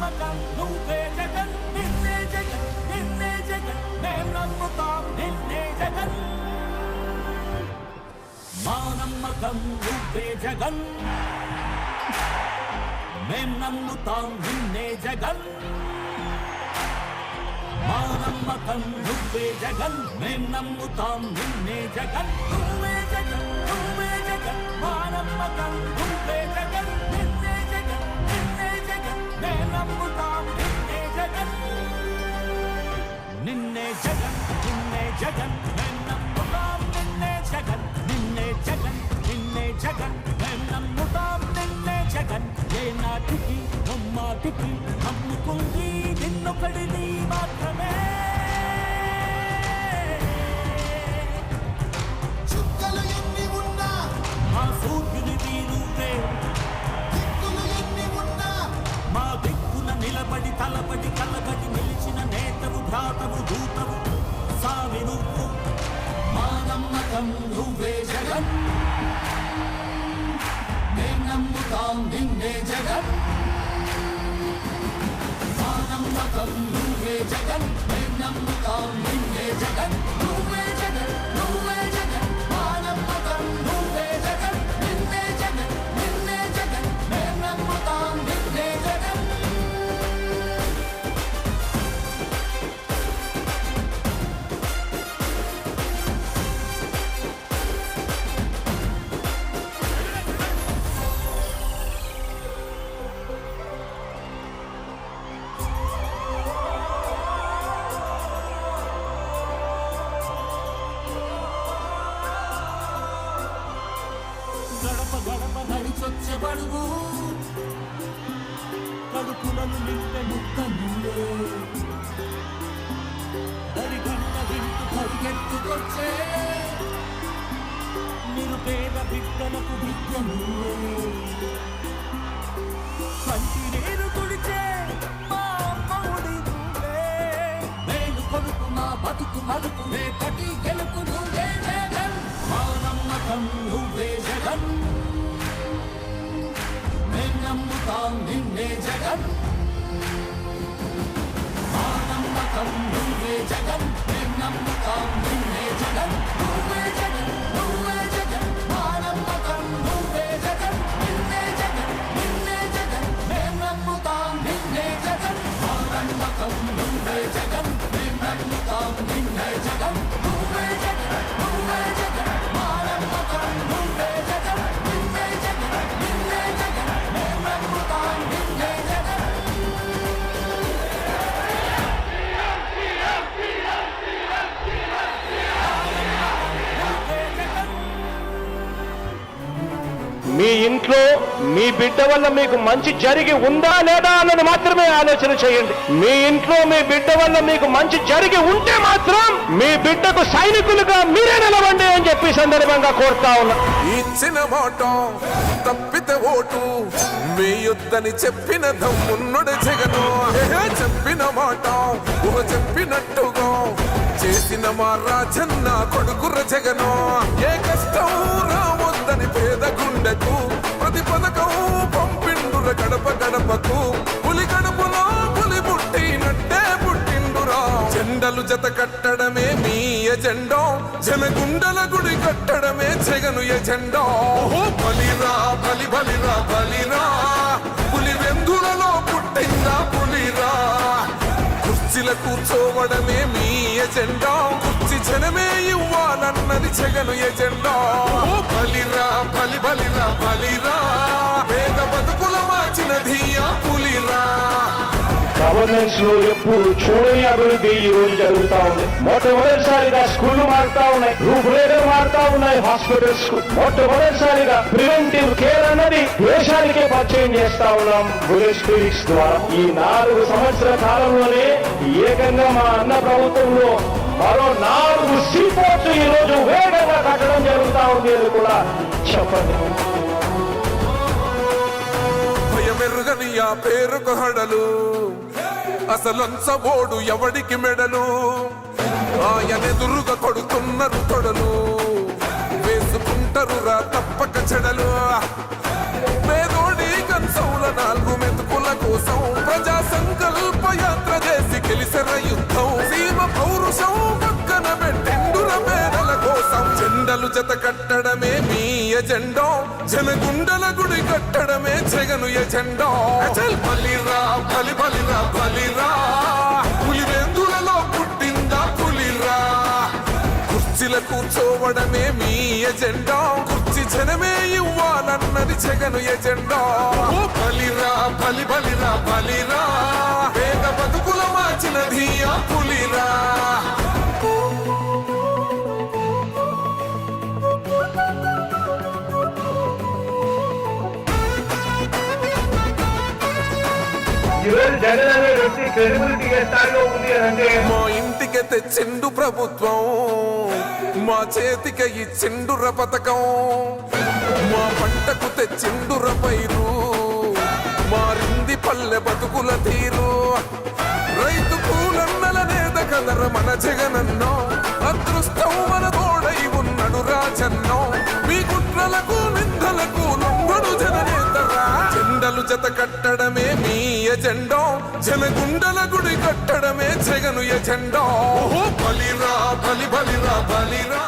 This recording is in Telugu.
నమ్మకం నువ్వే జగన్ నిన్నే జగన్ నిన్నే జగన్ మేం నమ్ముతాం నిన్నే జగన్ మా నమ్మకం నువ్వే జగన్ మేం నమ్ముతాం నిన్నే జగన్ మా నమ్మకం నువ్వే జగన్ మేం నమ్ముతాం నిన్నే జగన్ నువ్వే జగన్ నువ్వే జగన్ మా నమ్మకం నువ్వే జగన్ నిన్నే జగన్ నిన్నే జగన్ మేం నమ్ముతాం నిన్నే జగన్ నిన్నే జగన్ నిన్నే జగన్ మేం నమ్ముతాం నిన్నే జగన్ నిన్నే జగన్ నిన్నే జగన్ మేం నమ్ముతాం నిన్నే జగన్ ఏ నాటికి నమ్మాటికి నమ్ముకుంది నిన్నొకడిని మాత్రమే చుక్కలు ఎన్ని ఉన్నా మా సూర్యునివి నువ్వే దిక్కులు ఎన్ని ఉన్నా మా దిక్కున నిలబడి తలబడి కలబడి నిలిచిన నేతవు భ్రాతవు దూతవు సామి నువ్వు మా నమ్మకం నువ్వే జగన్ మేం నమ్ముతాం నిన్నే జగన్ మా నమ్మకం నువ్వే జగన్ మేం నమ్ముతాం నిన్నే జగన్ నువ్వే జగన్ నువ్వే జగన్ మా నమ్మకం నువ్వే జగన్ నిన్నే జగన్ నిన్నే జగన్ మేం నమ్ముతాం నిన్నే జగన్ గడప గడప నడిచొచ్చే బడుగు కడుపులను నింపే ముక్క నువ్వే దరిగంట వింటూ పరిగెత్తుకొచ్చే నిరుపేద బిడ్డలకు విద్య నువ్వే కంటి నీరు తుడిచే మా అమ్మఒడి నువ్వే మేలు కొడుకు మా బతుకు మలుపు రేపటి గెలుపు నువ్వే జగన్ మా నమ్మకం నువ్వే జగన్ మేం నమ్ముతాం నిన్నే జగన్ మా నమ్మకం నువ్వే జగన్ మేం నమ్ముతాం నిన్నే జగన్ నువ్వే జగన్ నువ్వే జగన్ మా నమ్మకం నువ్వే జగన్ నిన్నే జగన్ నిన్నే జగన్ మేం నమ్ముతాం నిన్నే జగన్ మా నమ్మకం నువ్వే జగన్ మేం నమ్ముతాం నిన్నే జగన్ నువ్వే జగన్ నువ్వే జగన్ మా నమ్మకం నువ్వే జగన్ నిన్నే జగన్ నిన్నే జగన్ మేం నమ్ముతాం నిన్నే జగన్ మీ ఇంట్లో మీ బిడ్డ వల్ల మీకు మంచి జరిగి ఉందా లేదా అన్నది మాత్రమే ఆలోచన చేయండి. మీ ఇంట్లో మీ బిడ్డ వల్ల మీకు మంచి జరిగి ఉంటే మాత్రం మీ బిడ్డకు సైనికులుగా మీరే నిలవండి అని చెప్పి సందర్భంగా కోరుతా ఉన్నా. ఇచ్చిన మాట తప్పితే ఓటు వేయొద్దని చెప్పిన దమ్మున్నడు జగను. చెప్పిన మాట ఊహ చెప్పినట్టుగా చేసిన మా రాజన్న కొడుకుర జగను. ఏ కష్టం రావద్దని పేద గుండెకు ప్రతి పథకం పంపిండుర గడప గడపకు. పులి గడపలో పులి పుట్టినట్టే పుట్టిండురా. జెండలు జత కట్టడమే మీ ఎజెండా, జనగుండల గుడి కట్టడమే జగను ఎజెండా. బలిరా బలి బలిరా బలిరా, పులి వెందులలో పుట్టిందా పులిరా. కుర్చీల కూర్చోవడమే మీ ఎజెండా, కుర్చీ జనమే ఇవ్వాలన్నది జగను ఎజెండా. బలిరా బలి బలిరా బలిరా, పేద బతుకుల మార్చినది ఆ పులిరా. గవర్నెన్స్ లో ఎప్పుడు చూడని అభివృద్ధి ఈ రోజు జరుగుతా ఉంది. మొట్టమొదటిసారిగా స్కూళ్లు మారుతా ఉన్నాయి, రూపురేఖలు మారుతా ఉన్నాయి, హాస్పిటల్స్ కు మొట్టమొదటిసారిగా ప్రివెంటివ్ కేర్ అన్నది దేశానికే పరిచయం చేస్తా ఉన్నాం బుల్లెట్ క్లినిక్స్ ద్వారా. ఈ 4 సంవత్సరాల కాలంలోనే ఏకంగా మా అన్న ప్రభుత్వంలో మరో 4 సీపోర్ట్స్ ఈ రోజు వేగంగా కట్టడం జరుగుతా ఉంది అని కూడా చెప్పండి. భయమెరుగని ఆ పేరుకు హడలు, అసలంచబోడు ఎవడికి మెడలు. ఆయనెదురుగా కొడుతున్నారు తొడలు, వేసుకుంటారు రా తప్పక చెడలు. పేదోడి కన్సౌల 4 మెతుకుల కోసం ప్రజా జత కట్టడమే మీ ఎజెండా జనగుండల గుడి కట్టడమే జగను ఎజెండా అచల్ బలిరా బలి బలిరా బలిరా పులివెందులలో పుట్టిందా పులిరా కుర్చీల కూర్చోవడమే మీ ఎజెండా కుర్చీ జనమే ఇవ్వాలన్నది జగను ఎజెండా ఓ బలిరా బలి బలిరా బలిరా పేద బతుకుల మార్చినది ఆ పులిరా ఈరోజు జగన్ అనే వ్యక్తి క్రెడిబిలిటీ ఏ స్థాయిలో ఉంది అని అంటే మా ఇంటికి తెచ్చిండు ప్రభుత్వం మా చేతికి ఇచ్చిండుర పథకం మా పంటకు తెచ్చిండుర పైరు మారింది పల్లె బతుకుల తీరు రైతు కూలన్నలనేద కదర మన జగనన్నో అదృష్టం మన తోడై ఉన్నడు రాజన్నో మీ కుట్రలకు నిందలకు లొంగడు జననేతరా జెండలు జత కట్టడమే మీ ఎజెండా జనగుండల గుడి కట్టడమే జగను ఎజెండా ఓ బలిరా బలి బలిరా బలిరా